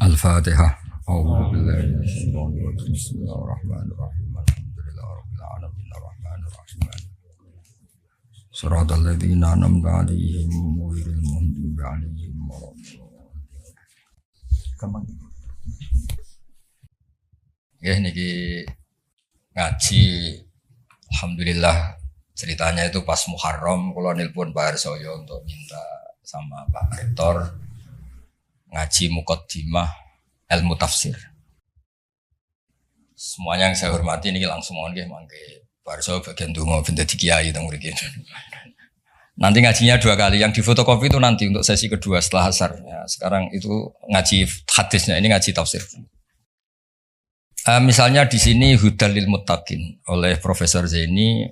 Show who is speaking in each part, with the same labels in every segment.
Speaker 1: Al-Fatihah. A'udzu billahi minasyaitonir rajim. Bismillahirrahmanirrahim. Alhamdulillahirabbil alamin arrahmanir rahim. Shiratal ladzina an'amta 'alaihim ghairil maghdubi 'alaihim waladdallin. Gampang. Ya niki ngaji alhamdulillah ceritanya itu pas Muharram kula nelpon Pak Harsoyo untuk minta sama Pak Rektor ngaji muqaddimah ilmu tafsir. Semuanya yang saya hormati ini langsung mohon nggih mangke Pak Harsoyo bagian donga ben dadi kiai teng mriki. Nanti ngajinya 2 kali, yang di fotokopi itu nanti untuk sesi kedua setelah asar. Ya, sekarang itu ngaji hadisnya, ini ngaji tafsir. Misalnya di sini Hudal lil Muttaqin oleh Profesor Zaini,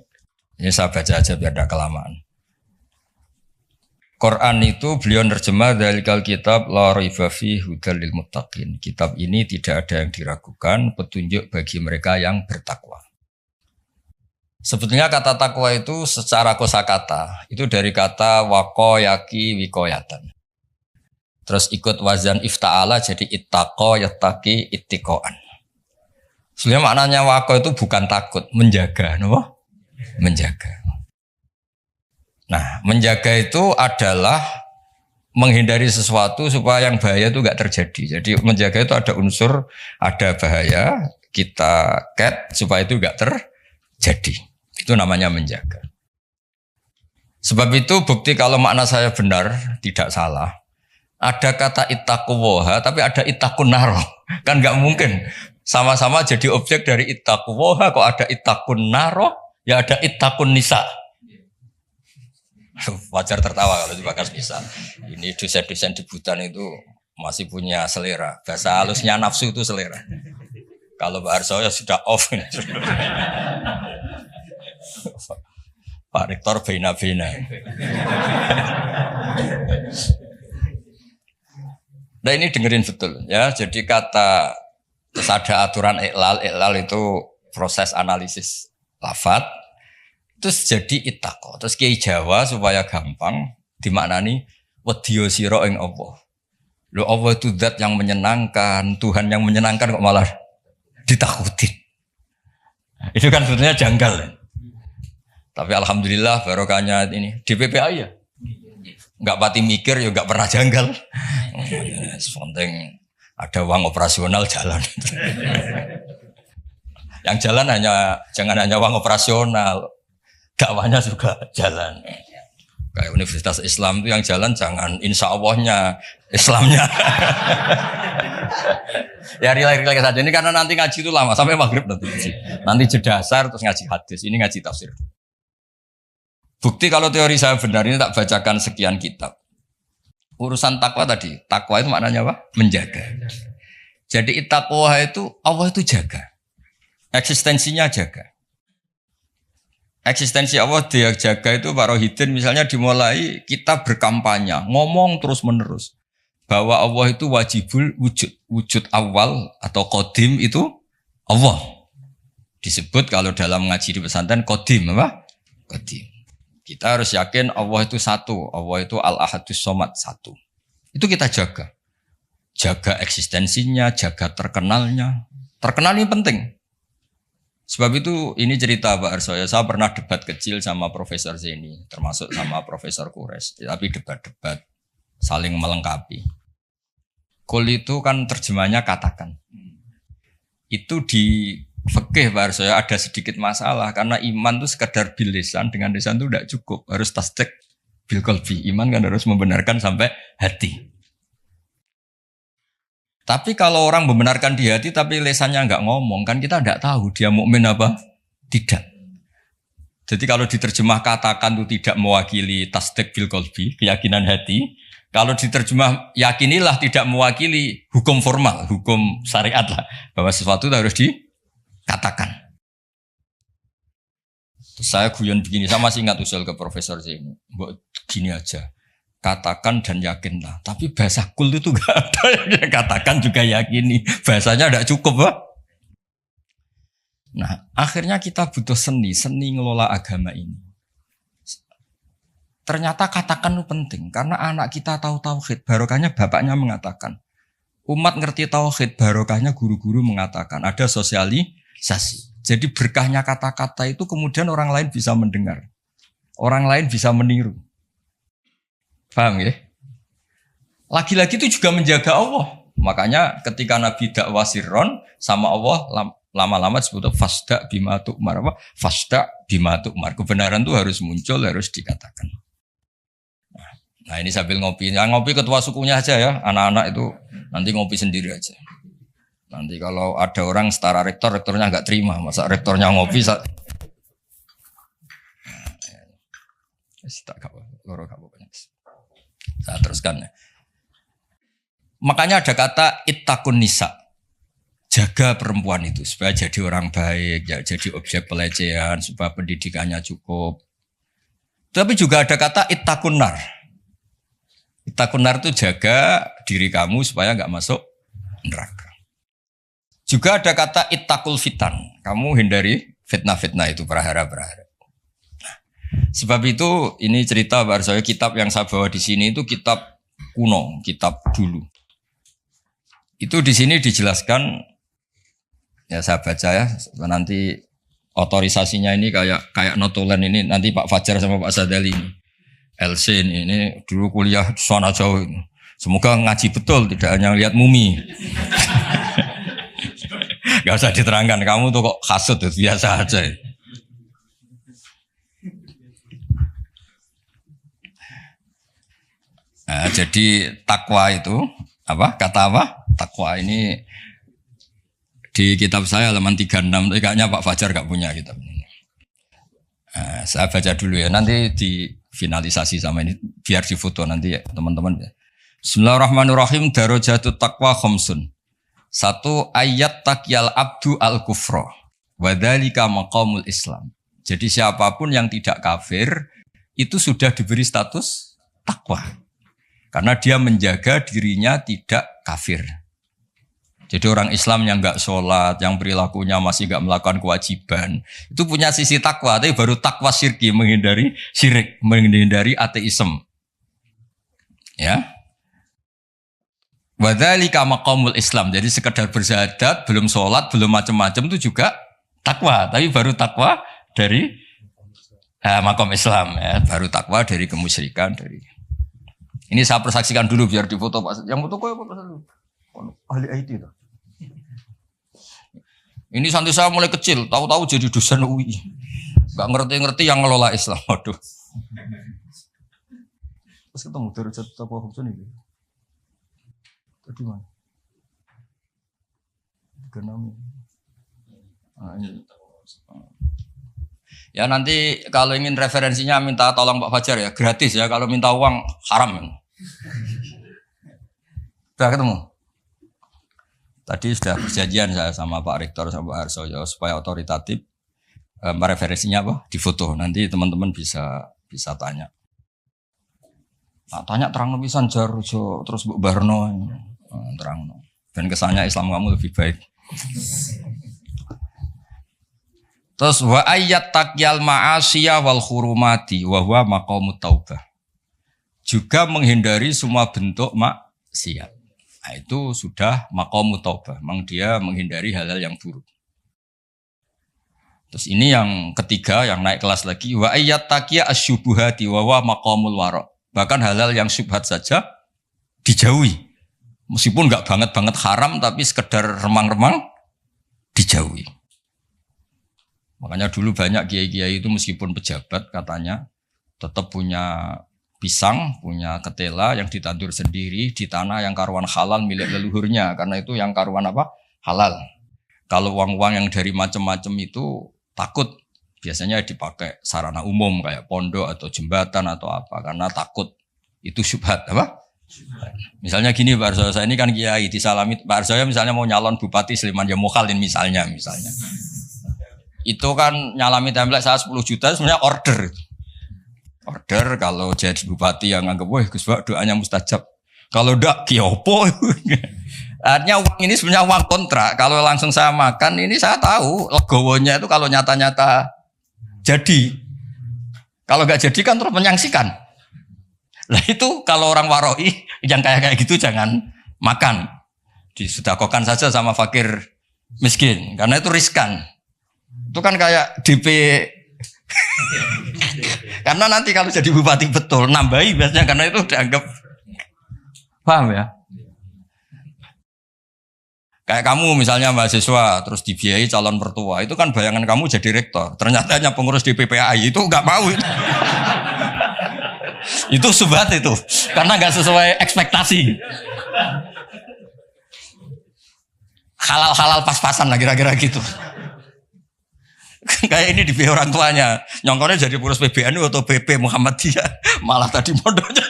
Speaker 1: ini saya baca aja biar tidak kelamaan. Quran itu beliau nerjemah dzalikal kitab la raiba fi hudal lil muttaqin. Kitab ini tidak ada yang diragukan, petunjuk bagi mereka yang bertakwa. Sebetulnya kata takwa itu secara kosakata itu dari kata waqo yaqi wiqayatan. Terus ikut wazan ifta'ala jadi ittaqa yattaqi ittiqaan. Sebenarnya maknanya waqo itu bukan takut, menjaga, no? Menjaga. Nah, menjaga itu adalah menghindari sesuatu supaya yang bahaya itu enggak terjadi. Jadi menjaga itu ada unsur, ada bahaya, kita cat supaya itu enggak terjadi. Itu namanya menjaga. Sebab itu bukti kalau makna saya benar, tidak salah. Ada kata ittaquwaha tapi ada ittaqun naro. Kan enggak mungkin sama-sama jadi objek dari ittaquwaha kok ada ittaqun naro, ya ada ittaqun nisa. Wajar tertawa kalau dibahas bisa. Ini dosen-dosen di Butan itu masih punya selera. Bahasa halusnya nafsu itu selera. Kalau Pak Harsoyo sudah off. Pak Rektor bina-bina. Nah ini dengerin betul ya. Jadi kata terus ada aturan iqlal itu proses analisis lafadz. Terus jadi ittaqo. Terus Kiai Jawa supaya gampang dimaknani wedya sira ing Allah. Lho Allah itu zat yang menyenangkan, Tuhan yang menyenangkan kok malah ditakutin. Itu kan sebetulnya janggal. Tapi alhamdulillah barokahnya ini DPPA ya. Enggak pati mikir ya enggak pernah janggal. Penting ada uang operasional jalan. Yang jalan jangan hanya uang operasional. Dakwahnya juga jalan. Kayak Universitas Islam itu yang jalan jangan insya Allahnya Islamnya. Ya relay saja ini karena nanti ngaji itu lama sampai maghrib nanti. Nanti jeda asar terus ngaji hadis. Ini ngaji tafsir. Bukti kalau teori saya benar ini tak bacakan sekian kitab. Urusan takwa tadi. Takwa itu maknanya apa? Menjaga. Jadi ittaqwa itu Allah itu jaga. Eksistensinya jaga. Eksistensi Allah dia jaga itu Pak Rohidin misalnya dimulai kita berkampanye, ngomong terus menerus bahwa Allah itu wajibul wujud awal atau qadim itu Allah. Disebut kalau dalam ngaji di pesantren qadim apa? Qadim. Kita harus yakin Allah itu satu, Allah itu al-ahadus somad satu. Itu kita jaga. Jaga eksistensinya, jaga terkenalnya. Terkenal ini penting. Sebab itu ini cerita Pak Harsoyo, saya pernah debat kecil sama Profesor Zaini, termasuk sama Profesor Kures, tapi debat-debat saling melengkapi. Kul itu kan terjemahnya katakan. Itu di fikih Pak Harsoyo ada sedikit masalah, karena iman itu sekedar bil lisan, dengan lisan itu tidak cukup, harus tasdik bil qalbi. Iman kan harus membenarkan sampai hati. Tapi kalau orang membenarkan di hati tapi lesannya enggak ngomong, kan kita enggak tahu dia mukmin apa tidak. Jadi kalau diterjemah katakan itu tidak mewakili tasdik bil qalbi, keyakinan hati. Kalau diterjemah yakinilah tidak mewakili hukum formal, hukum syariat lah, bahwa sesuatu itu harus dikatakan. Terus saya guyon begini, saya masih ingat usul ke Profesor Zaini, mbok gini aja. Katakan dan yakinlah. Tapi bahasa kul itu enggak ada. Katakan juga yakini. Bahasanya enggak cukup, Pak. Nah, akhirnya kita butuh seni ngelola agama ini. Ternyata katakan itu penting. Karena anak kita tahu tauhid. Barokahnya bapaknya mengatakan, Umat ngerti tauhid, barokahnya guru-guru mengatakan ada sosialisasi. Jadi berkahnya kata-kata itu kemudian orang lain bisa mendengar. Orang lain bisa meniru. Paham ya? Lagi-lagi itu juga menjaga Allah. Makanya ketika Nabi dakwah sirron sama Allah lama-lama disebut fasda bima tu'mar. Fasda bima tu'mar. Kebenaran itu harus muncul, harus dikatakan. Nah ini sambil ngopi. Yang ngopi ketua sukunya aja ya. Anak-anak itu nanti ngopi sendiri aja. Nanti kalau ada orang setara rektor, rektornya nggak terima. Masa rektornya ngopi saya teruskan ya. Makanya ada kata ittaqun nisa. Jaga perempuan itu supaya jadi orang baik, ya, jadi objek pelecehan, supaya pendidikannya cukup. Tapi juga ada kata ittaqun nar. Ittaqun nar itu jaga diri kamu supaya nggak masuk neraka. Juga ada kata ittaqul fitan. Kamu hindari fitnah-fitnah itu, prahara-prahara. Sebab itu ini cerita Pak Arsoyo, kitab yang saya bawa di sini itu kitab kuno, kitab dulu. Itu di sini dijelaskan, ya saya baca ya, nanti otorisasinya ini kayak notulen ini, nanti Pak Fajar sama Pak Sadali ini. LC ini dulu kuliah di sana jauh. Semoga ngaji betul, tidak hanya lihat mumi. Gak usah diterangkan, kamu tuh kok hasut, biasa aja. Nah, jadi takwa itu apa? Kata apa? Takwa ini di kitab saya halaman 36. Kayaknya Pak Fajar gak punya kitab ini. Nah, saya baca dulu ya. Nanti difinalisasi sama ini biar difoto nanti ya teman-teman. Bismillahirrahmanirrahim. Darajatut taqwa khamsun. 1 ayat taqyal abdu al-kufra. Wa dzalika maqamul Islam. Jadi siapapun yang tidak kafir itu sudah diberi status takwa. Karena dia menjaga dirinya tidak kafir. Jadi orang Islam yang enggak sholat, yang perilakunya masih enggak melakukan kewajiban, itu punya sisi takwa, tapi baru takwa syirki, menghindari syirik, menghindari ateisme. Ya. Wa dzalika maqamul Islam. Jadi sekedar bersyahadat, belum sholat, belum macam-macam itu juga takwa, tapi baru takwa dari maqam Islam, ya, baru takwa dari kemusyrikan, dari. Ini saya persaksikan dulu biar difoto Pak. Yang foto kok apa Pak? Ahli IT itu. Ini santri saya mulai kecil, tahu-tahu jadi dosen UI. Gak ngerti-ngerti yang ngelola Islam. Waduh. Terus ketemu dari Jatuh Hobson ini. Tadi mana? Genami. Ini. Ya nanti kalau ingin referensinya minta tolong Pak Fajar ya, gratis ya. Kalau minta uang haram. Sudah ketemu? Tadi sudah perjanjian saya sama Pak Rektor sama Pak Harsoyo supaya otoritatif. Referensinya apa? Di foto. Nanti teman-teman bisa tanya. Nah, tanya terang pisan Jarjo terus Bu Barno terang. Dan kesannya Islam kamu lebih baik. Terus wa ayat taqyal ma'asiyah wal hurumati wa huwa maqamut taubah. Juga menghindari semua bentuk maksiat. Nah, itu sudah maqamut taubah. Memang dia menghindari hal-hal yang buruk. Terus ini yang ketiga yang naik kelas lagi wa ayat taqya asyubuhati wa huwa maqamul wara. Bahkan hal-hal yang syubhat saja dijauhi. Meskipun enggak banget haram tapi sekedar remang-remang dijauhi. Makanya dulu banyak kiai-kiai itu meskipun pejabat katanya tetap punya pisang, punya ketela yang ditandur sendiri di tanah yang karuan halal milik leluhurnya. Karena itu yang karuan apa? Halal. Kalau uang-uang yang dari macam-macam itu takut biasanya dipakai sarana umum kayak pondok atau jembatan atau apa. Karena takut itu syubhat apa? Misalnya gini Pak Arsoyo, saya ini kan kiai disalami Pak Arsoyo misalnya mau nyalon bupati Sleman ya mukhalin misalnya. Itu kan nyalami template saya 10 juta sebenarnya order. Order kalau jadi bupati yang anggap wah Gus Pak doanya mustajab. Kalau ndak kiopo. Artinya uang ini sebenarnya uang kontrak. Kalau langsung saya makan ini saya tahu legowonya itu kalau nyata-nyata jadi. Kalau enggak jadi kan terus menyangsikan. Lah itu kalau orang waroi yang kayak gitu jangan makan. Disedekahkan saja sama fakir miskin karena itu riskan. Itu kan kayak DP. Karena nanti kalau jadi bupati betul nambahi biasanya karena itu dianggap paham ya. Kayak kamu misalnya mahasiswa terus dibiayai calon mertua itu kan bayangan kamu jadi rektor. Ternyata hanya pengurus DPPAI itu nggak mau itu. Itu subhat itu karena nggak sesuai ekspektasi. Halal pas-pasan lah kira-kira gitu. Kayak ini dibiayai orang tuanya, nyongkornya jadi pengurus PBNU atau PP Muhammadiyah, malah tadi modalnya.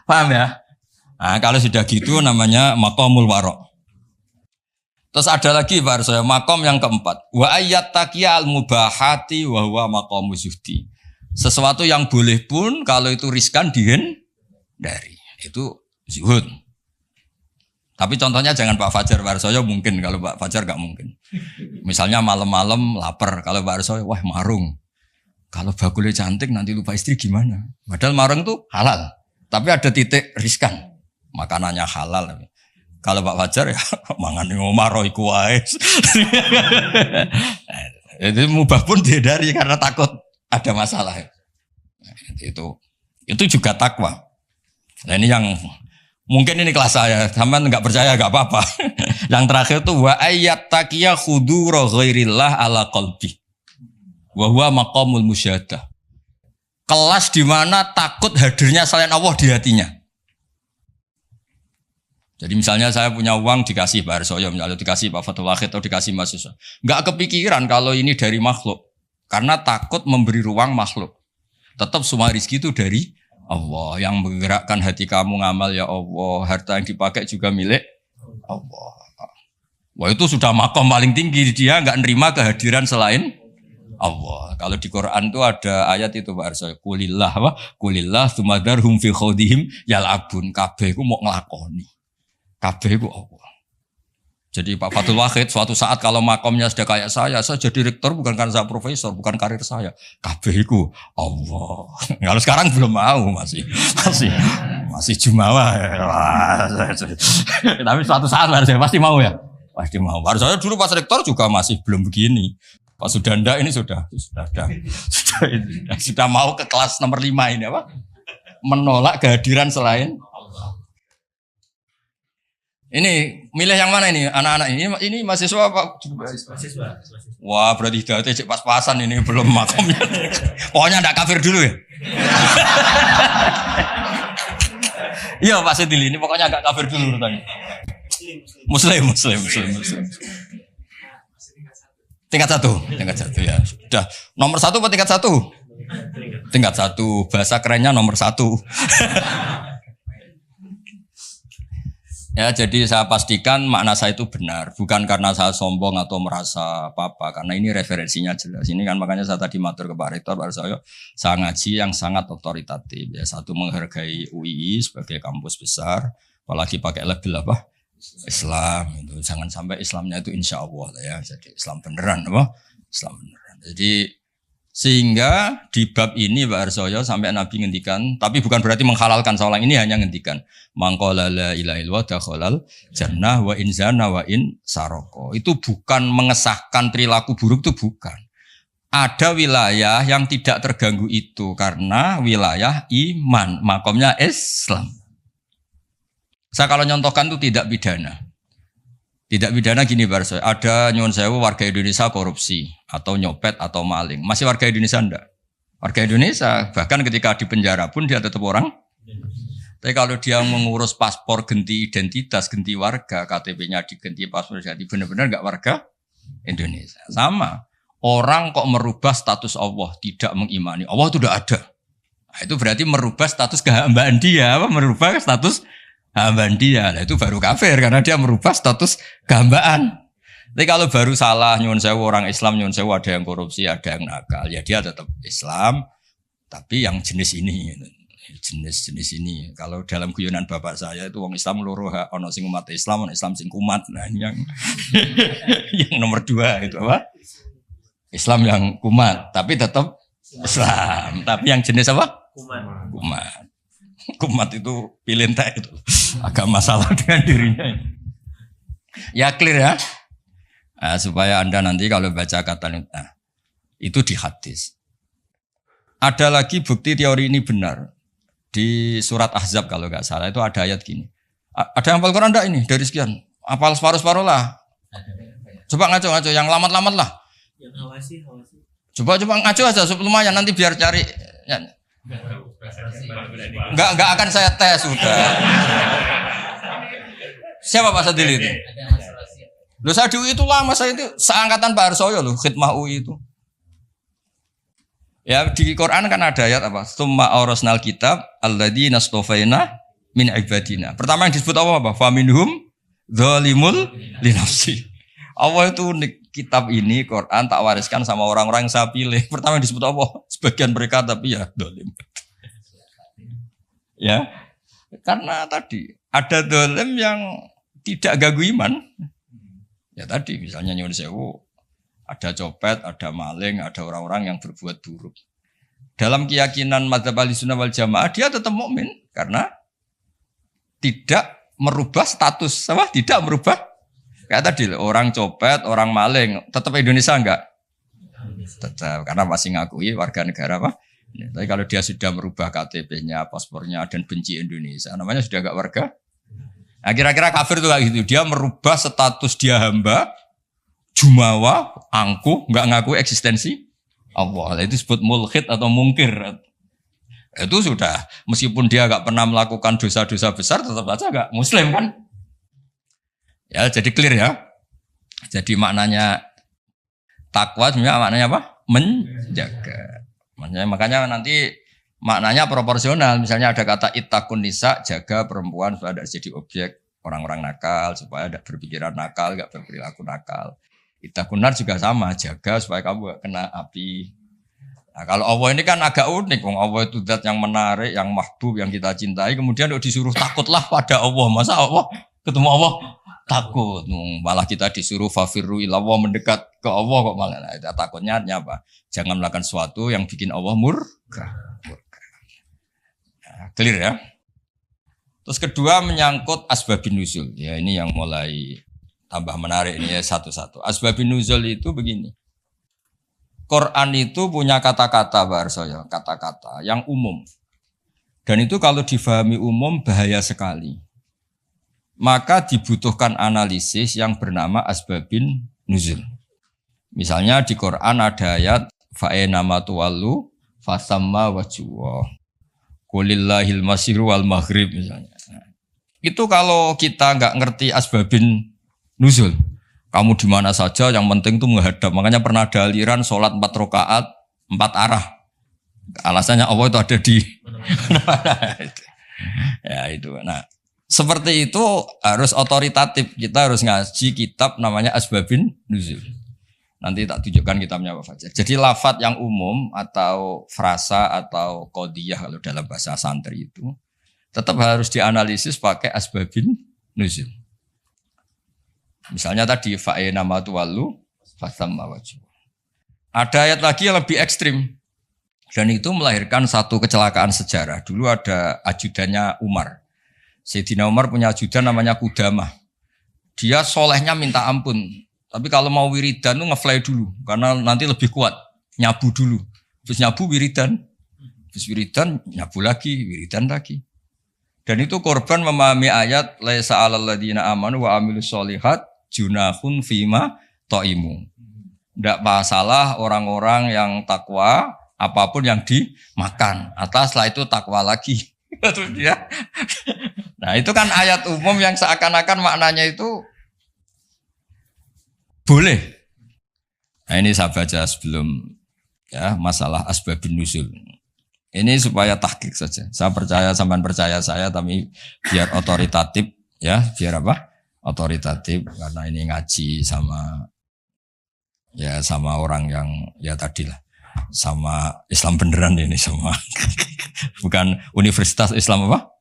Speaker 1: Paham ya? Nah, kalau sudah gitu namanya maqamul warok. Terus ada lagi Pak Arsoyo, makom yang keempat. Wa ayat taqiyal mubahati wa huwa maqamu zuhdi. Sesuatu yang boleh pun kalau itu riskan dihindari. Itu zuhud. Tapi contohnya jangan Pak Fajar, Pak Arsoyo mungkin, kalau Pak Fajar gak mungkin. Misalnya malam-malam lapar, kalau Pak Arsoyo wah marung. Kalau bakulnya cantik nanti lupa istri gimana? Padahal marung itu halal. Tapi ada titik riskan. Makanannya halal. Kalau Pak Fajar ya mangan ngomaro iku wae. Itu mubah pun dihindari karena takut ada masalah. Itu juga takwa. Nah ini yang mungkin ini kelas saya, sampean enggak percaya enggak apa-apa. Yang terakhir itu wa ayat taqiya khudura ghairillah ala qalbi. Wa huwa maqamul musyahadah. Kelas di mana takut hadirnya selain Allah di hatinya. Jadi misalnya saya punya uang dikasih Pak Arsoyo, misalnya dikasih Pak Fatul Wahid atau dikasih mahasiswa. Enggak kepikiran kalau ini dari makhluk. Karena takut memberi ruang makhluk. Tetap semua rezeki itu dari Allah. Yang menggerakkan hati kamu ngamal ya Allah. Harta yang dipakai juga milik Allah. Wah itu sudah makom paling tinggi. Dia enggak nerima kehadiran selain Allah. Kalau di Quran itu ada ayat itu Pak Arsoyo. Kulillah sumadarhum fi khawdihim yal'abun. Kabeh itu mau ngelakoni. Kabeh itu Allah. Jadi Pak Fatul Wahid suatu saat kalau makomnya sudah kayak saya jadi rektor bukan karena saya profesor, bukan karir saya. Kabeh itu Allah. Kalau sekarang belum mau masih jumawa. Tapi suatu saat saya pasti mau ya. Pasti mau. Saya dulu pas rektor juga masih belum begini. Pak Sudanda ini sudah mau ke kelas nomor 5 ini apa? Menolak kehadiran selain ini milih yang mana ini anak-anak ini mahasiswa Pak? Mahasiswa. Wah berarti hidayatnya cek pas-pasan ini belum makomnya. Pokoknya ndak kafir dulu ya. Iya Pak Sedili ini pokoknya nggak kafir dulu urutannya. Muslim. Tingkat satu ya. Sudah nomor 1 atau tingkat 1? Tingkat 1. Bahasa kerennya nomor 1. Ya, jadi saya pastikan makna saya itu benar, bukan karena saya sombong atau merasa apa-apa, karena ini referensinya jelas. Ini kan makanya saya tadi matur ke Pak Rektor, Pak saya ngaji yang sangat otoritatif. Ya, satu menghargai UII sebagai kampus besar, apalagi pakai label apa? Islam. Itu jangan sampai Islamnya itu insya Allah ya, jadi Islam beneran apa? Islam beneran. Jadi sehingga di bab ini Pak Arsoyo sampai Nabi ngendikan, tapi bukan berarti menghalalkan seorang, ini hanya ngendikan mangqala la ilaha illallah dakhalal jannah wa in zana wa in saroko. Itu bukan mengesahkan perilaku buruk, itu bukan. Ada wilayah yang tidak terganggu itu karena wilayah iman, makomnya Islam. Saya kalau nyontohkan itu tidak pidana. Tidak pidana gini Pak Arsoyo, ada nyuwun sewu warga Indonesia korupsi atau nyopet atau maling. Masih warga Indonesia enggak? Warga Indonesia, bahkan ketika di penjara pun dia tetap orang. Tapi kalau dia mengurus paspor ganti identitas, ganti warga, KTP-nya diganti, paspor ganti, benar-benar enggak warga Indonesia. Sama. Orang kok merubah status Allah, tidak mengimani Allah itu udah ada. Nah, itu berarti merubah status kehambaan dia, merubah status hambaan dia. Nah, itu baru kafir karena dia merubah status kehambaan. Tapi kalau baru salah, nyuwun sewu orang Islam, nyuwun sewu ada yang korupsi, ada yang nakal, ya dia tetap Islam, tapi yang jenis ini, jenis ini. Kalau dalam guyonan bapak saya itu orang Islam loro, ono sing umat Islam, ono Islam sing kumat. Nah ini yang yang nomor 2 itu apa? Islam yang kumat, tapi tetap Islam. Tapi yang jenis apa? Kumat. Kumat itu pilih entek itu. Agak masalah dengan dirinya. Ya clear ya. Nah, supaya Anda nanti kalau baca kata itu di hadis. Ada lagi bukti teori ini benar. Di surat Ahzab kalau nggak salah itu ada ayat gini. Ada yang hafal Quran enggak ini? Dari sekian. Hafal separuh-separuh lah. Coba ngaco-ngaco, yang lamat-lamat lah. Yang hawasi. Coba ngaco aja, lumayan nanti biar cari. Ya. Enggak akan saya tes sudah. Siapa Pak Sadil itu? Loh saya di UI itu lama, saya itu seangkatan Pak Arsoyo loh, khidmah UI itu. Ya di Quran kan ada ayat apa? Tsumma awrasnal kitab alladzina astafaina min ibadina. Pertama yang disebut apa? Faminhum zalimul linafsi. Allah itu kitab ini Quran tak wariskan sama orang-orang yang saya pilih. Pertama yang disebut apa? Sebagian mereka tapi ya zalim. Ya. Karena tadi ada zalim yang tidak ganggu iman. Ya tadi misalnya nyuwun sewu ada copet, ada maling, ada orang-orang yang berbuat buruk. Dalam keyakinan madzhab Ahlussunnah wal Jamaah dia tetap mukmin karena tidak merubah status, apa? Tidak merubah. Kayak tadi orang copet, orang maling, tetap Indonesia enggak? Tetap karena masih ngakui warga negara apa? Ya, tapi kalau dia sudah merubah KTP-nya, paspornya dan benci Indonesia, namanya sudah enggak warga. Nah, kira-kira kafir itu kayak gitu. Dia merubah status dia hamba, jumawa, angkuh, enggak ngaku eksistensi Allah. Itu disebut mulhid atau mungkir. Itu sudah, meskipun dia enggak pernah melakukan dosa-dosa besar, tetap saja enggak muslim kan? Ya, jadi clear ya. Jadi maknanya takwa sebenarnya maknanya apa? Menjaga. Makanya nanti maknanya proporsional. Misalnya ada kata ittaqun nisa, jaga perempuan supaya tidak jadi objek orang-orang nakal, supaya tidak berpikiran nakal, enggak berperilaku nakal. Ittaqun nar juga sama, jaga supaya kamu enggak kena api. Nah, kalau Allah ini kan agak unik. Allah itu zat yang menarik, yang mahbub, yang kita cintai. Kemudian disuruh takutlah pada Allah. Masa Allah ketemu Allah takut, malah kita disuruh fafirru ilallah, mendekat ke Allah kok malah. Nah, takutnya apa? Jangan melakukan sesuatu yang bikin Allah murka. Nah, clear ya. Terus kedua menyangkut asbabun nuzul. Ya ini yang mulai tambah menarik ini ya satu-satu. Asbabun nuzul itu begini. Quran itu punya kata-kata Barsoyo, kata-kata yang umum. Dan itu kalau difahami umum bahaya sekali. Maka dibutuhkan analisis yang bernama asbabin nuzul. Misalnya di Quran ada ayat fa'ena matuwallu fasamma wajhuwa qulillahil masyiru wal maghrib misalnya. Itu kalau kita enggak ngerti asbabin nuzul, kamu di mana saja yang penting itu menghadap. Makanya pernah ada aliran salat 4 rakaat 4 arah. Alasannya Allah itu ada di ya itu. Nah, seperti itu harus otoritatif. Kita harus ngaji kitab namanya Asbabin Nuzul. Nanti tak tunjukkan kitabnya apa saja. Jadi lafadz yang umum atau frasa atau qodiyah kalau dalam bahasa santri itu tetap harus dianalisis pakai Asbabin Nuzul. Misalnya tadi fa'ina matuwallu fasamma wajhu. Ada ayat lagi yang lebih ekstrim. Dan itu melahirkan satu kecelakaan sejarah. Dulu ada ajudannya Umar. Sayyidina Umar punya ajudan namanya Qudamah. Dia solehnya minta ampun. Tapi kalau mau wiridan tuh ngefly dulu. Karena nanti lebih kuat. Nyabu dulu. Terus nyabu wiridan. Terus wiridan nyabu lagi. Wiridan lagi. Dan itu korban memahami ayat. Laisa alal ladina amanu wa amilus solihat junahun fima ta'imu. Tidak masalah orang-orang yang takwa. Apapun yang dimakan. Atas setelah itu takwa lagi. Terus dia. Nah itu kan ayat umum yang seakan-akan maknanya itu boleh. Nah ini saya baca sebelum ya masalah asbabun nuzul. Ini supaya tahqiq saja. Saya percaya sampean percaya saya tapi biar otoritatif ya, biar apa? Otoritatif karena ini ngaji sama ya sama orang yang ya tadilah sama Islam beneran ini sama bukan Universitas Islam apa?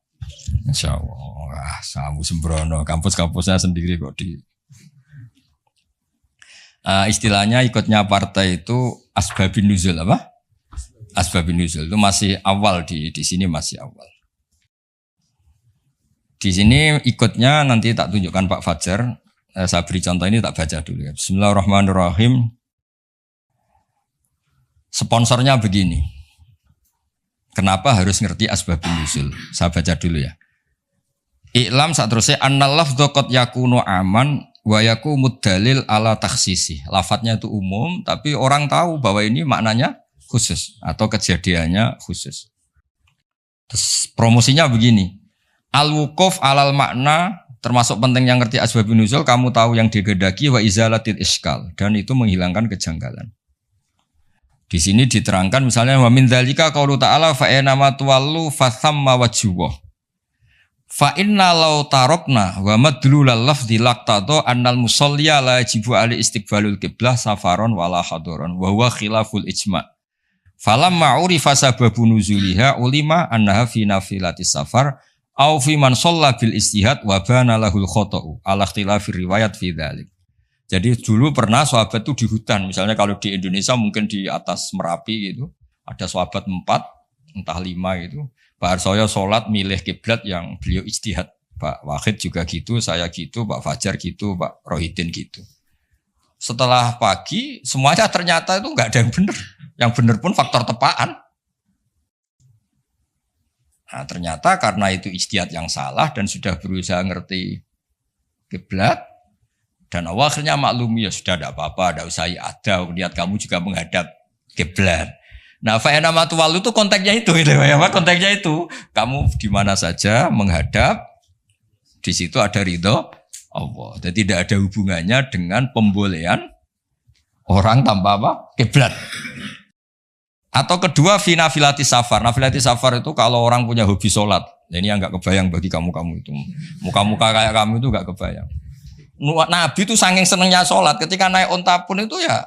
Speaker 1: Insya Allah, samu sembrono, kampus-kampusnya sendiri kok di. Istilahnya ikutnya partai itu asbabun nuzul apa? Asbabun nuzul itu masih awal di sini masih awal. Di sini ikutnya nanti tak tunjukkan Pak Fajar. Saya beri contoh ini tak baca dulu ya. Bismillahirrahmanirrahim. Sponsornya begini. Kenapa harus ngerti asbabun nuzul? Saya baca dulu ya. Iklam saat terusnya annal lafdhu qad yakunu aman wa yakumud dalil ala takhsisi. Lafadznya itu umum tapi orang tahu bahwa ini maknanya khusus atau kejadiannya khusus. Terus promosinya begini. Al-wuquf alal makna termasuk penting yang ngerti asbabun nuzul kamu tahu yang digedaki wa izalatil iskal dan itu menghilangkan kejanggalan. Di sini diterangkan misalnya wa min dzalika qaulu ta'ala fa inna ma tuwallu fa thamma wajhuh. Fa inna law tarakna wa madlulal lafdzi laqtadu annal musalliya la yajibu ali istiqbalul qiblah safaron wala hadaron wa huwa khilaful ijma'. Falamma urifa sababun nuzuliha ulima annaha fi nafilatis safar au fi man shalla bil istihad wa bana lahul khata'u ala ikhtilafir riwayat fi dzalik. Jadi dulu pernah sahabat itu di hutan, misalnya kalau di Indonesia mungkin di atas Merapi gitu, ada sahabat 4, entah 5 gitu. Pak Arsoyo sholat milih kiblat yang beliau ijtihad. Pak Wahid juga gitu, saya gitu, Pak Fajar gitu, Pak Rohidin gitu. Setelah pagi, semuanya ternyata itu nggak ada yang benar. Yang benar pun faktor tepaan. Nah ternyata karena itu ijtihad yang salah dan sudah berusaha ngerti kiblat. Dan Allah akhirnya maklum ya sudah tidak apa-apa, tidak usah ada niat kamu juga menghadap kiblat. Nah, fa'ina matuwalu itu konteksnya itu, gitu ya, konteksnya itu kamu di mana saja menghadap, di situ ada ridho Allah. Jadi tidak ada hubungannya dengan pembolehan orang tanpa apa kiblat. Atau kedua fi nafilati safar. Nafilati safar itu kalau orang punya hobi sholat. Ini yang nggak kebayang bagi kamu itu. Muka-muka kayak kamu itu nggak kebayang. Nabi itu saking senengnya sholat, ketika naik onta pun itu ya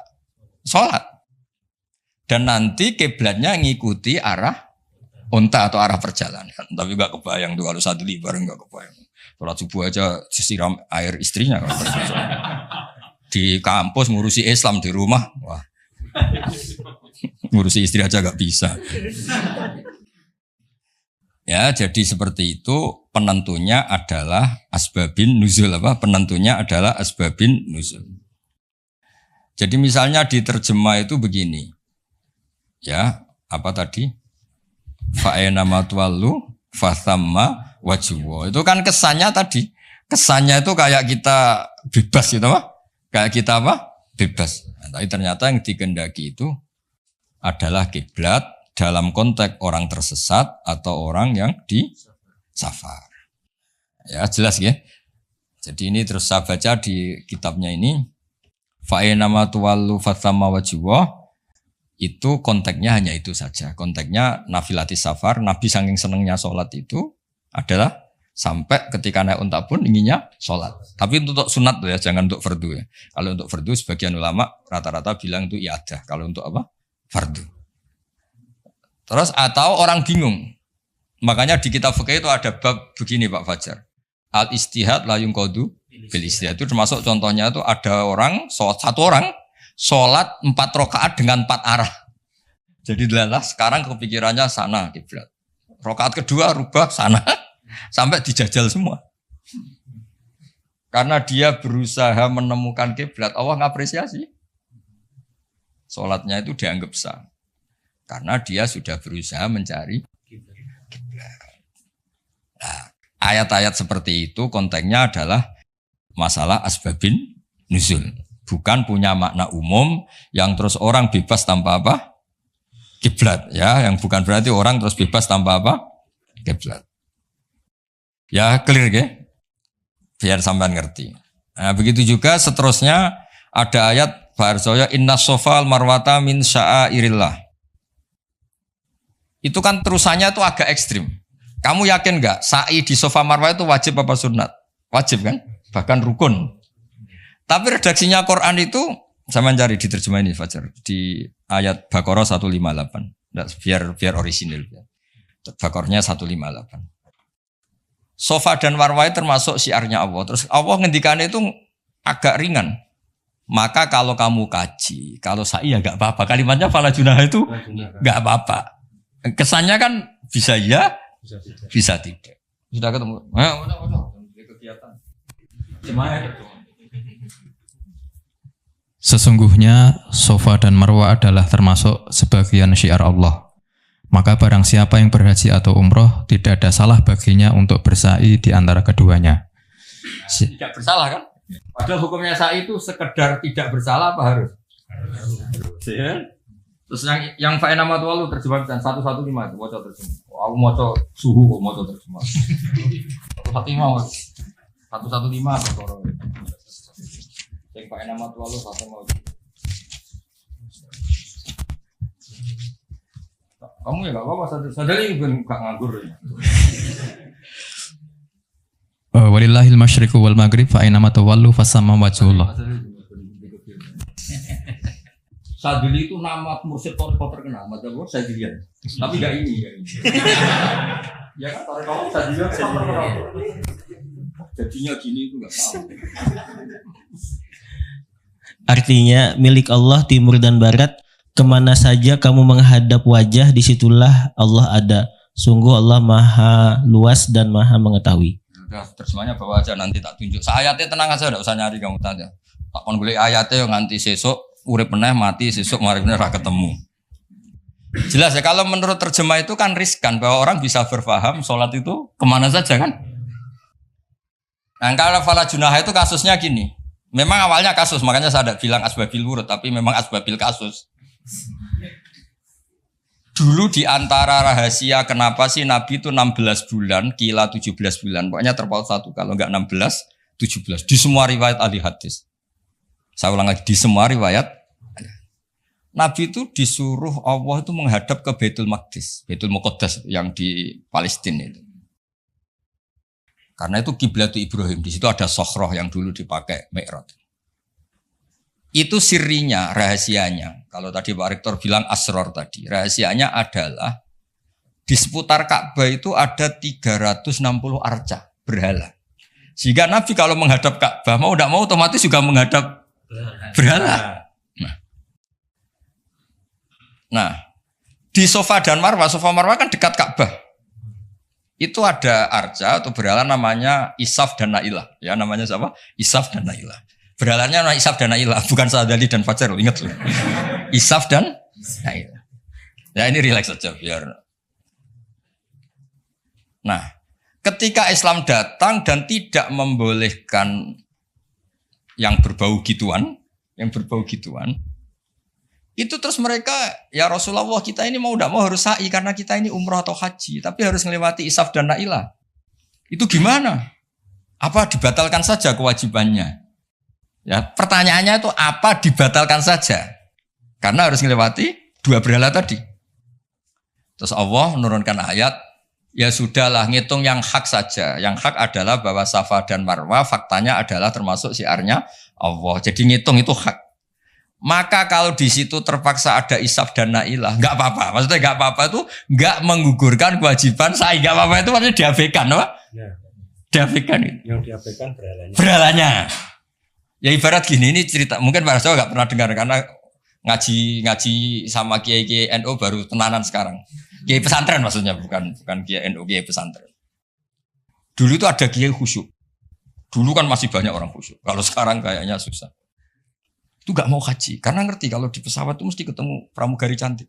Speaker 1: sholat. Dan nanti kiblatnya ngikuti arah onta atau arah perjalanan. Tapi gak kebayang tuh kalau satu libar gak kebayang. Sholat subuh aja disiram air istrinya. Di kampus ngurusi Islam di rumah, wah ngurusi istri aja gak bisa. Ya, jadi seperti itu penentunya adalah asbabin nuzul apa? Penentunya adalah asbabin nuzul. Jadi misalnya diterjemah itu begini. Ya, apa tadi? Fa'ena matwallu fathamma wajhu. Itu kan kesannya tadi. Kesannya itu kayak kita bebas gitu apa? Kayak kita apa? Bebas. Nah, tapi ternyata yang dikehendaki itu adalah kiblat dalam konteks orang tersesat atau orang yang di safar. Ya jelas ya. Jadi ini terus saya baca di kitabnya ini. Fa'ina ma tuwallu fathamma wajhu. Itu konteksnya hanya itu saja. Konteksnya nafilati safar. Nabi saking senengnya sholat itu adalah sampai ketika naik unta pun inginnya sholat. Tapi untuk sunat ya, jangan untuk fardu ya. Kalau untuk fardu sebagian ulama rata-rata bilang itu iadah. Kalau untuk apa? Fardu. Terus atau orang bingung. Makanya di kitab fikih itu ada bab begini Pak Fajar. Al istihad la yunqadu bil istihad. Itu termasuk contohnya itu ada orang, satu orang sholat 4 rakaat dengan 4 arah. Jadi adalah sekarang kepikirannya sana kiblat. Rakaat kedua rubah sana. Sampai dijajal semua. Karena dia berusaha menemukan kiblat, Allah ngapresiasi. Sholatnya itu dianggap sah. Karena dia sudah berusaha mencari kiblat. Nah, ayat-ayat seperti itu konteksnya adalah masalah asbabin nuzul. Bukan punya makna umum yang terus orang bebas tanpa apa? Kiblat. Ya, yang bukan berarti orang terus bebas tanpa apa? Kiblat. Ya, clear ya? Biar sampean ngerti. Nah, begitu juga seterusnya ada ayat Barsoya inna sofal marwata min sya'airillah. Itu kan terusannya itu agak ekstrim. Kamu yakin nggak sa'i di sofa marwah itu wajib apa sunat? Wajib kan? Bahkan rukun. Tapi redaksinya Quran itu saya mencari di terjemah ini Fajar di ayat Baqarah 158. Biar orisinil. Baqarahnya 158. Sofa dan marwah termasuk syiarnya Allah. Terus Allah ngendikannya itu agak ringan. Maka kalau kamu kaji, kalau sa'i ya nggak apa-apa. Kalimatnya fala junah itu nggak apa-apa. Kesannya kan bisa ya, bisa tidak. Sudah ketemu. Udah. Kegiatan. Semuanya itu.
Speaker 2: Sesungguhnya Safa dan Marwah adalah termasuk sebagian syiar Allah. Maka barang siapa yang berhaji atau umroh, tidak ada salah baginya untuk bersa'i di antara keduanya.
Speaker 1: Tidak bersalah kan? Padahal hukumnya sa'i itu sekedar tidak bersalah apa harus? Ya. Terus yang fa'ina matwalu terjemahkan 115 itu moco terjemah. Aku moco suhu kok moco terjemah. 115 atau yang fa'ina matwalu satu mau. Kamu ya gak apa-apa, sadari pun gak nganggur ya.
Speaker 2: Walillahil masyriqu wal maghrib fa aina ma tawallu fasamma wajhullah.
Speaker 1: Sadili itu nama mursyid toriko terkenal, macam Sadilian. Tapi gak ini. Ya kan toriko Sadilian terkenal. Jadinya gini itu gak tahu.
Speaker 3: Artinya milik Allah timur dan barat. Kemana saja kamu menghadap wajah, disitulah Allah ada. Sungguh Allah maha luas dan maha mengetahui.
Speaker 1: Udah terjemahnya bawa aja nanti tak tunjuk. Ayatnya tenang aja, tidak usah nyari kamu tanya. Tak kon golek ayatnya yang nganti sesuk urip meneh mati sesuk mari meneh ra ketemu. Jelas ya kalau menurut terjemah itu kan riskan bahwa orang bisa berpaham sholat itu kemana saja kan. Nah kalau fala junah itu kasusnya gini. Memang awalnya kasus makanya saya ada bilang asbabil wurud tapi memang asbabil kasus. Dulu di antara rahasia kenapa sih Nabi itu 16 bulan, kila 17 bulan. Pokoknya terpaut satu, kalau enggak 16, 17. Di semua riwayat ahli hadis. Saya ulang lagi, di semua riwayat. Nabi itu disuruh Allah itu menghadap ke Baitul Maqdis. Baitul Muqaddas yang di Palestina itu. Karena itu kiblat Ibrahim. Di situ ada sokhroh yang dulu dipakai Mi'raj. Itu sirinya, rahasianya. Kalau tadi Pak Rektor bilang asror tadi. Rahasianya adalah di seputar Ka'bah itu ada 360 arca berhala. Sehingga Nabi kalau menghadap Ka'bah mau tidak mau otomatis juga menghadap berhala. Nah, di Safa dan Marwah kan dekat Ka'bah. Itu ada arca atau berhala namanya Isaf dan Nailah. Ya namanya siapa? Isaf dan Nailah. Berhalanya nama Isaf dan Nailah, bukan Sadali dan Fajar, ingat loh. Isaf dan Nailah. Ya ini rileks saja biar. Nah, ketika Islam datang dan tidak membolehkan yang berbau gituan, itu terus mereka, ya Rasulullah kita ini mau tidak mau harus sa'i karena kita ini umrah atau haji, tapi harus melewati Isaf dan Nailah. Itu gimana? Apa dibatalkan saja kewajibannya? Ya, pertanyaannya itu apa dibatalkan saja? Karena harus melewati dua berhala tadi. Terus Allah menurunkan ayat, ya sudahlah ngitung yang hak saja. Yang hak adalah bahwa Safa dan Marwah faktanya adalah termasuk syiarnya Allah. Jadi ngitung itu hak. Maka kalau di situ terpaksa ada Isaf dan Nailah, nggak apa-apa. Maksudnya nggak apa-apa itu nggak menggugurkan kewajiban saya. Nggak apa-apa itu maksudnya diabaikan, apa? Ya. Diabaikan itu.
Speaker 4: Yang diabaikan berhalanya.
Speaker 1: Berhalanya. Ya ibarat gini, ini cerita, mungkin para sahabat nggak pernah dengar karena ngaji sama kiai NU baru tenanan sekarang. Kiai pesantren maksudnya, bukan kiai NU, kiai pesantren. Dulu itu ada kiai khusyuk. Dulu kan masih banyak orang khusyuk. Kalau sekarang kayaknya susah. Itu nggak mau haji karena ngerti kalau di pesawat itu mesti ketemu pramugari cantik.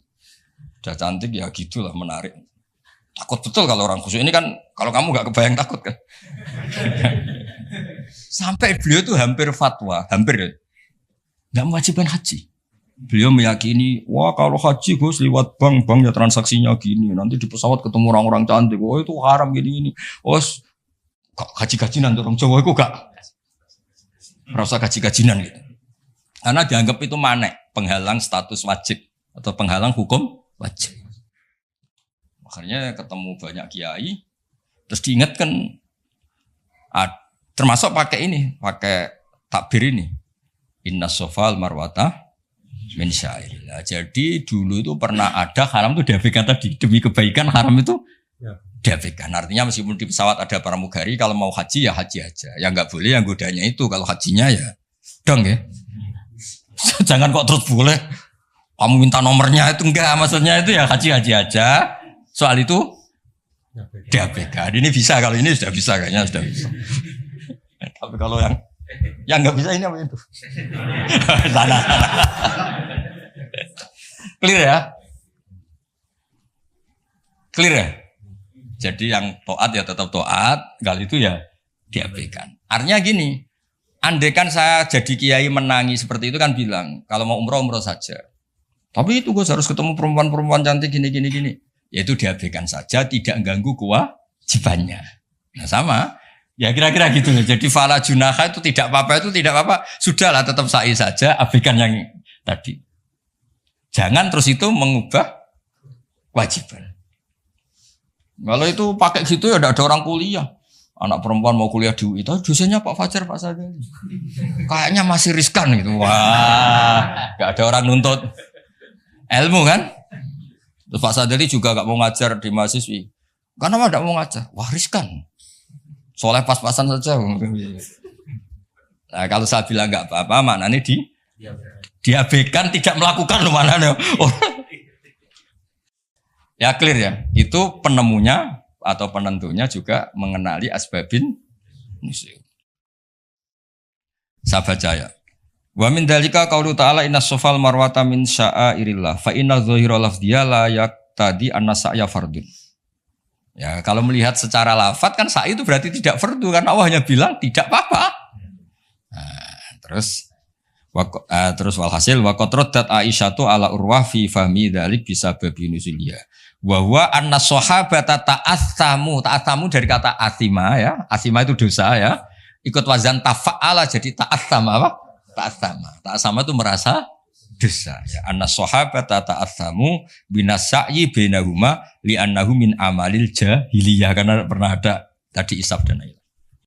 Speaker 1: Udah cantik ya gitulah, menarik. Takut betul kalau orang khusyuk ini kan, kalau kamu nggak kebayang takut kan. Sampai beliau tuh hampir fatwa, nggak mewajibkan haji. Beliau meyakini, wah kalau haji Gus lewat bank ya transaksinya gini. Nanti di pesawat ketemu orang-orang cantik, oh itu haram gini. Oh gaji-gajinan orang Jawa itu gak merasa gaji-gajinan gitu. Karena dianggap itu manek, penghalang status wajib atau penghalang hukum wajib. Makanya ketemu banyak kiai, terus diingatkan, termasuk pakai takbir ini. Inna sofal marwata min syairillah. Jadi dulu itu pernah ada haram itu diabaikan tadi. Demi kebaikan haram itu diabaikan. Artinya meskipun di pesawat ada pramugari, kalau mau haji ya haji aja. Yang nggak boleh yang godanya itu. Kalau hajinya ya dong ya. Jangan kok terus boleh. Kamu minta nomornya itu enggak. Maksudnya itu ya haji aja. Soal itu diabaikan. Ini bisa, kalau ini sudah bisa, kayaknya sudah bisa. Tapi kalau yang nggak bisa ini apa itu? Sana. Clear ya? Clear ya? Jadi yang taat ya tetap taat, kalau itu ya diabaikan. Artinya gini, andaikan saya jadi kiai menangi seperti itu kan bilang, kalau mau umroh saja. Tapi itu gue harus ketemu perempuan-perempuan cantik gini. Ya itu diabaikan saja, tidak ganggu kewajibannya. Nah sama, ya kira-kira gitu. Jadi fala junaha itu tidak apa-apa, sudahlah tetap sa'i saja, abaikan yang tadi. Jangan terus itu mengubah kewajiban. Kalau itu pakai gitu ya tidak ada orang kuliah. Anak perempuan mau kuliah di UI, dosennya Pak Fajar, Pak Sadali. Kayaknya masih riskan gitu. Wah, gak ada orang nuntut ilmu kan? Terus Pak Sadali juga gak mau ngajar di mahasiswi. Kenapa gak mau ngajar? Wah riskan. Soalnya pas-pasan saja. Nah kalau saya bilang gak apa-apa, maknanya diabaikan, tidak melakukan loh maknanya. Ya clear ya. Itu penemunya atau penentunya juga mengenali asbabin nusyuk. Saya baca ya. Wa min dzalika qaulu ta'ala inna sofal marwata min sya'airillah fa inna dzahira lafdhiya la yaqtadi anna sa'ya fardun. Ya, kalau melihat secara lafaz kan sa'i itu berarti tidak fardu karena Allah hanya bilang tidak apa-apa. Nah, terus walhasil wa qadrat Aisyatu ala Urwah fi fahmi dzalik bisa babi nuzuliya. Wa huwa anna sahabata ta'assamu dari kata asima ya. Asima itu dosa ya. Ikut wazan tafa'ala jadi ta'assama apa? Ta'assama itu merasa dosa ya. Anna sahabata ta'assamu binasai bainahuma li'annahu min amalil jahiliyah karena pernah ada tadi isab dan lain.